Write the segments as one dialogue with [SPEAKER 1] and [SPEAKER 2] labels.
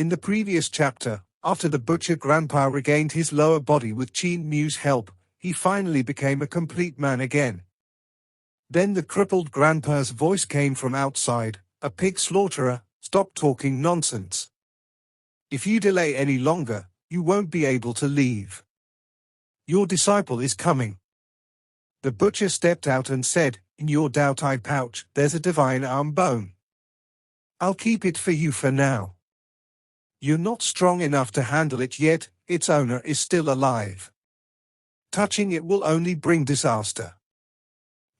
[SPEAKER 1] In the previous chapter, after the Butcher Grandpa regained his lower body with Qin Mu's help, he finally became a complete man again. Then the crippled Grandpa's voice came from outside, "A pig slaughterer, stop talking nonsense. If you delay any longer, you won't be able to leave. Your disciple is coming." The butcher stepped out and said, "In your doubt-eye pouch, there's a divine arm bone. I'll keep it for you for now. You're not strong enough to handle it yet, its owner is still alive. Touching it will only bring disaster."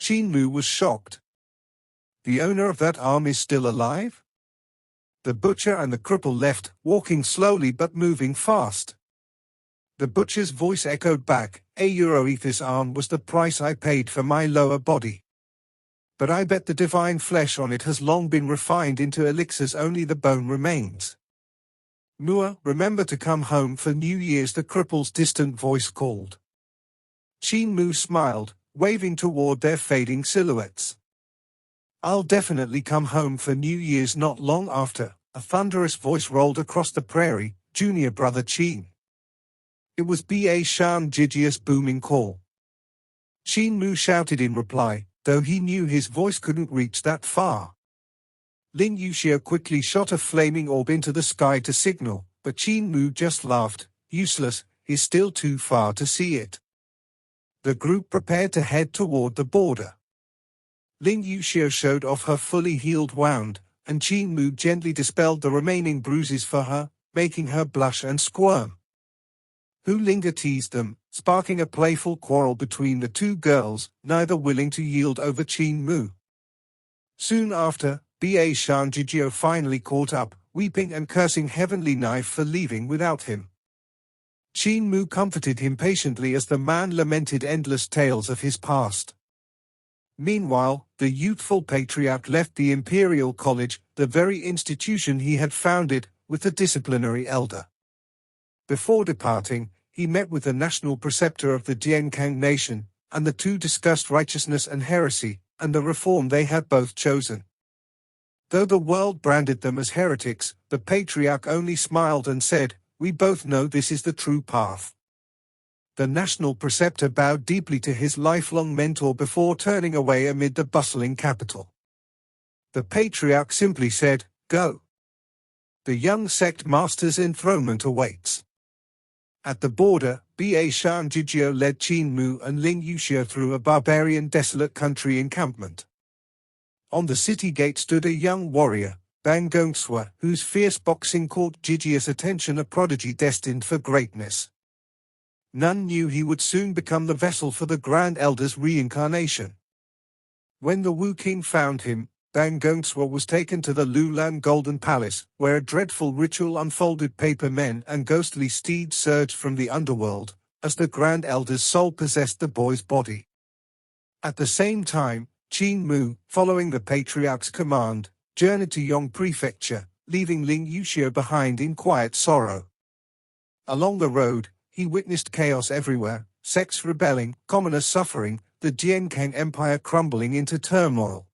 [SPEAKER 1] Qin Mu was shocked. The owner of that arm is still alive? The butcher and the cripple left, walking slowly but moving fast. The butcher's voice echoed back, €1 if this arm was the price I paid for my lower body. But I bet the divine flesh on it has long been refined into elixirs, only the bone remains. "Mua, remember to come home for New Year's," the cripple's distant voice called. Qin Mu smiled, waving toward their fading silhouettes. "I'll definitely come home for New Year's." Not long after, a thunderous voice rolled across the prairie, "Junior brother Qin." It was Ba Shan Jijia's booming call. Qin Mu shouted in reply, though he knew his voice couldn't reach that far. Ling Yuxia quickly shot a flaming orb into the sky to signal, but Qin Mu just laughed, "Useless, he's still too far to see it." The group prepared to head toward the border. Ling Yuxia showed off her fully healed wound, and Qin Mu gently dispelled the remaining bruises for her, making her blush and squirm. Hu Linga teased them, sparking a playful quarrel between the two girls, neither willing to yield over Qin Mu. Soon after, Ba Shan Jijio finally caught up, weeping and cursing Heavenly Knife for leaving without him. Qin Mu comforted him patiently as the man lamented endless tales of his past. Meanwhile, the youthful Patriarch left the Imperial College, the very institution he had founded, with the disciplinary elder. Before departing, he met with the national preceptor of the Jiankang nation, and the two discussed righteousness and heresy, and the reform they had both chosen. Though the world branded them as heretics, the Patriarch only smiled and said, "We both know this is the true path." The national preceptor bowed deeply to his lifelong mentor before turning away amid the bustling capital. The Patriarch simply said, "Go. The young sect master's enthronement awaits." At the border, Ba Shan Jijio led Qin Mu and Ling Yuxia through a barbarian desolate country encampment. On the city gate stood a young warrior, Bang Gongswa, whose fierce boxing caught Jijia's attention, a prodigy destined for greatness. None knew he would soon become the vessel for the Grand Elder's reincarnation. When the Wu King found him, Bang Gongswa was taken to the Lulan Golden Palace, where a dreadful ritual unfolded. Paper men and ghostly steeds surged from the underworld, as the Grand Elder's soul possessed the boy's body. At the same time, Qin Mu, following the Patriarch's command, journeyed to Yong Prefecture, leaving Ling Yuxia behind in quiet sorrow. Along the road, he witnessed chaos everywhere, sects rebelling, commoners suffering, the Jiankang Empire crumbling into turmoil.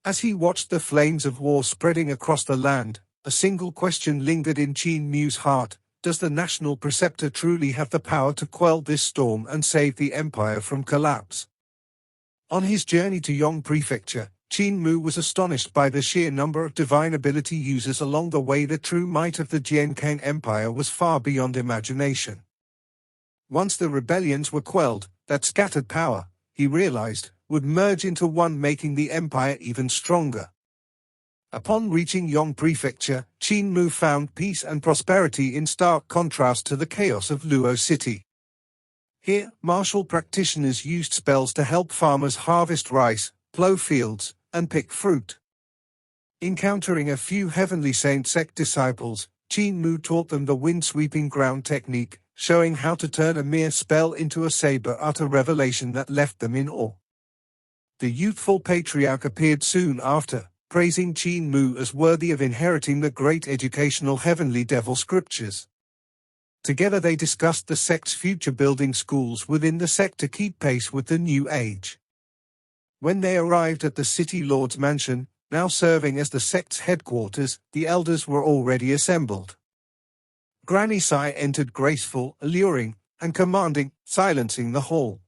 [SPEAKER 1] As he watched the flames of war spreading across the land, a single question lingered in Qin Mu's heart: does the national preceptor truly have the power to quell this storm and save the empire from collapse? On his journey to Yong Prefecture, Qin Mu was astonished by the sheer number of divine ability users along the way. The true might of the Jiankang Empire was far beyond imagination. Once the rebellions were quelled, that scattered power, he realized, would merge into one, making the empire even stronger. Upon reaching Yong Prefecture, Qin Mu found peace and prosperity in stark contrast to the chaos of Luo City. Here, martial practitioners used spells to help farmers harvest rice, plow fields, and pick fruit. Encountering a few Heavenly Saint Sect disciples, Qin Mu taught them the wind-sweeping ground technique, showing how to turn a mere spell into a saber, utter revelation that left them in awe. The youthful Patriarch appeared soon after, praising Qin Mu as worthy of inheriting the great educational Heavenly Devil scriptures. Together they discussed the sect's future, building schools within the sect to keep pace with the new age. When they arrived at the city lord's mansion, Now serving as the sect's headquarters, the elders were already assembled. Granny Sai entered graceful, alluring, and commanding, silencing the hall.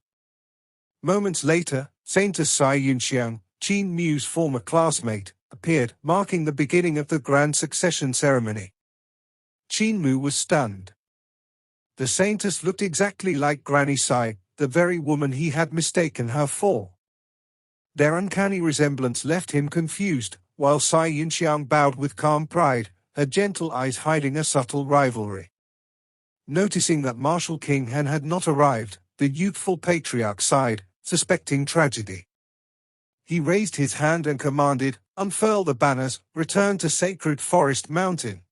[SPEAKER 1] Moments later, Saintess Sai Yunxiang, Qin Mu's former classmate, appeared, marking the beginning of the grand succession ceremony. Qin Mu was stunned. The Saintess looked exactly like Granny Sai, the very woman he had mistaken her for. Their uncanny resemblance left him confused, while Sai Yunxiang bowed with calm pride, her gentle eyes hiding a subtle rivalry. Noticing that Martial King Han had not arrived, the youthful patriarch sighed, suspecting tragedy. He raised his hand and commanded, "Unfurl the banners, return to Sacred Forest Mountain."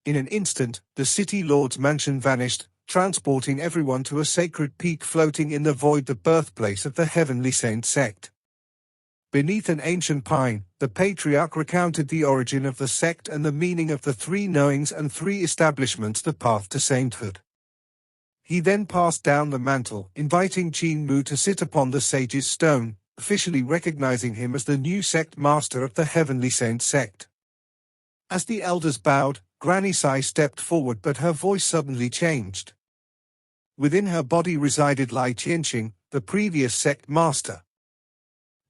[SPEAKER 1] In an instant, the city lord's mansion vanished, transporting everyone to a sacred peak floating in the void, the birthplace of the Heavenly Saint Sect. Beneath an ancient pine, the Patriarch recounted the origin of the sect and the meaning of the 3 knowings and 3 establishments, the path to sainthood. He then passed down the mantle, inviting Qin Mu to sit upon the sage's stone, officially recognizing him as the new sect master of the Heavenly Saint Sect. As the elders bowed, Granny Sai stepped forward, but her voice suddenly changed. Within her body resided Lai Qianqing, the previous sect master.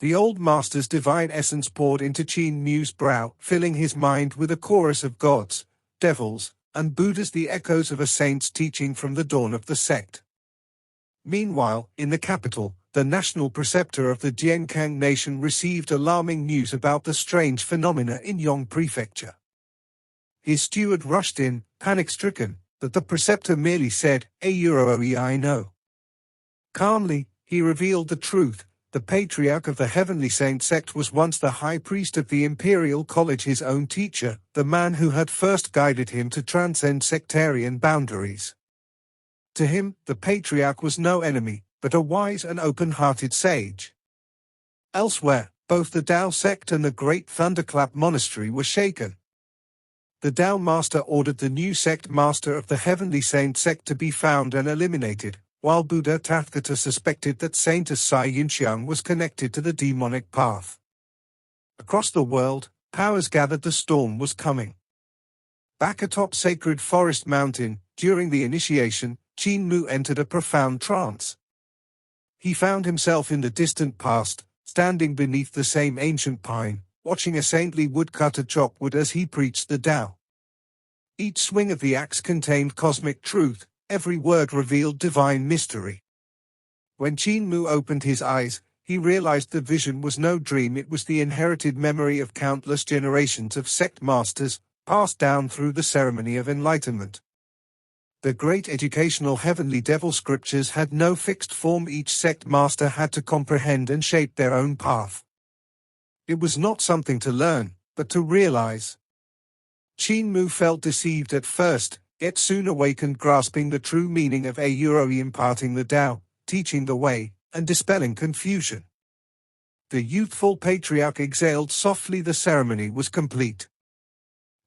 [SPEAKER 1] The old master's divine essence poured into Qin Mu's brow, filling his mind with a chorus of gods, devils, and Buddhas, the echoes of a saint's teaching from the dawn of the sect. Meanwhile, in the capital, the national preceptor of the Jiankang nation received alarming news about the strange phenomena in Yong Prefecture. His steward rushed in, panic-stricken, but the preceptor merely said, I know." Calmly, he revealed the truth. The Patriarch of the Heavenly Saint Sect was once the High Priest of the Imperial College, his own teacher, the man who had first guided him to transcend sectarian boundaries. To him, the Patriarch was no enemy, but a wise and open-hearted sage. Elsewhere, both the Tao sect and the Great Thunderclap Monastery were shaken. The Tao Master ordered the new sect master of the Heavenly Saint Sect to be found and eliminated, while Buddha Tathagata suspected that Saintess Sai Yunxiang was connected to the demonic path. Across the world, powers gathered. The storm was coming. Back atop Sacred Forest Mountain, during the initiation, Qin Mu entered a profound trance. He found himself in the distant past, standing beneath the same ancient pine, watching a saintly woodcutter chop wood as he preached the Tao. Each swing of the axe contained cosmic truth, every word revealed divine mystery. When Qin Mu opened his eyes, he realized the vision was no dream. It was the inherited memory of countless generations of sect masters, passed down through the ceremony of enlightenment. The great educational heavenly devil scriptures had no fixed form. Each sect master had to comprehend and shape their own path. It was not something to learn, but to realize. Qin Mu felt deceived at first, yet soon awakened, grasping the true meaning of Auroi, imparting the Tao, teaching the way, and dispelling confusion. The youthful patriarch exhaled softly. The ceremony was complete.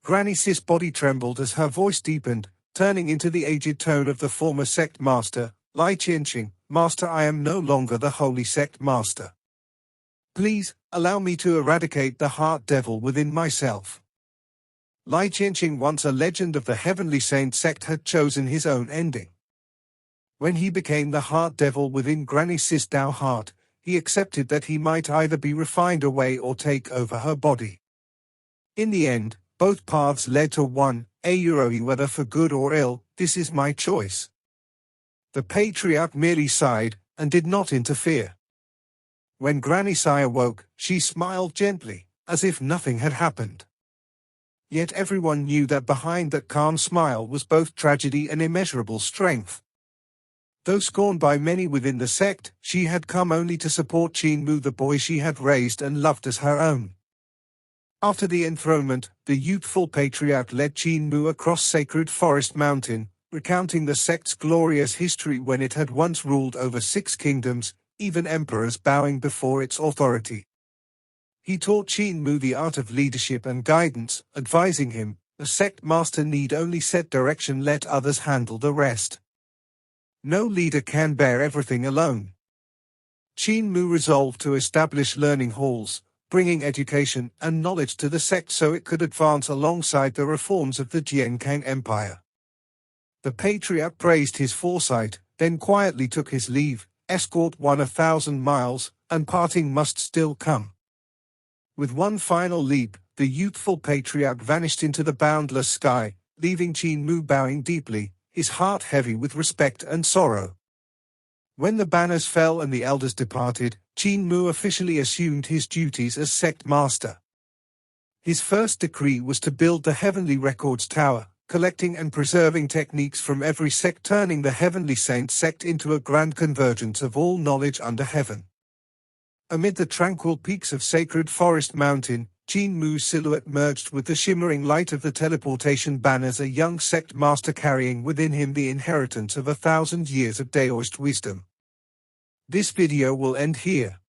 [SPEAKER 1] Granny Sai's body trembled as her voice deepened, turning into the aged tone of the former sect master, Lai Qianqing, "Master, I am no longer the holy sect master. Please, allow me to eradicate the heart devil within myself." Lai Qianqing, once a legend of the Heavenly Saint Sect, had chosen his own ending. When he became the heart devil within Granny Sai's Tao heart, he accepted that he might either be refined away or take over her body. In the end, both paths led to one, Auroi, whether for good or ill, this is my choice. The Patriarch merely sighed, and did not interfere. When Granny Sai awoke, she smiled gently, as if nothing had happened. Yet everyone knew that behind that calm smile was both tragedy and immeasurable strength. Though scorned by many within the sect, she had come only to support Qin Mu, the boy she had raised and loved as her own. After the enthronement, the youthful patriarch led Qin Mu across Sacred Forest Mountain, recounting the sect's glorious history when it had once ruled over 6 kingdoms, even emperors bowing before its authority. He taught Qin Mu the art of leadership and guidance, advising him, "The sect master need only set direction, let others handle the rest. No leader can bear everything alone." Qin Mu resolved to establish learning halls, bringing education and knowledge to the sect so it could advance alongside the reforms of the Jiankang Empire. The Patriarch praised his foresight, then quietly took his leave. Escort 1,000 miles, and parting must still come. With one final leap, the youthful Patriarch vanished into the boundless sky, leaving Qin Mu bowing deeply, his heart heavy with respect and sorrow. When the banners fell and the elders departed, Qin Mu officially assumed his duties as sect master. His first decree was to build the Heavenly Records Tower, collecting and preserving techniques from every sect, turning the Heavenly Saint sect into a grand convergence of all knowledge under heaven. Amid the tranquil peaks of Sacred Forest Mountain, Qin Mu's silhouette merged with the shimmering light of the teleportation banners, a young sect master carrying within him the inheritance of 1,000 years of Daoist wisdom. This video will end here.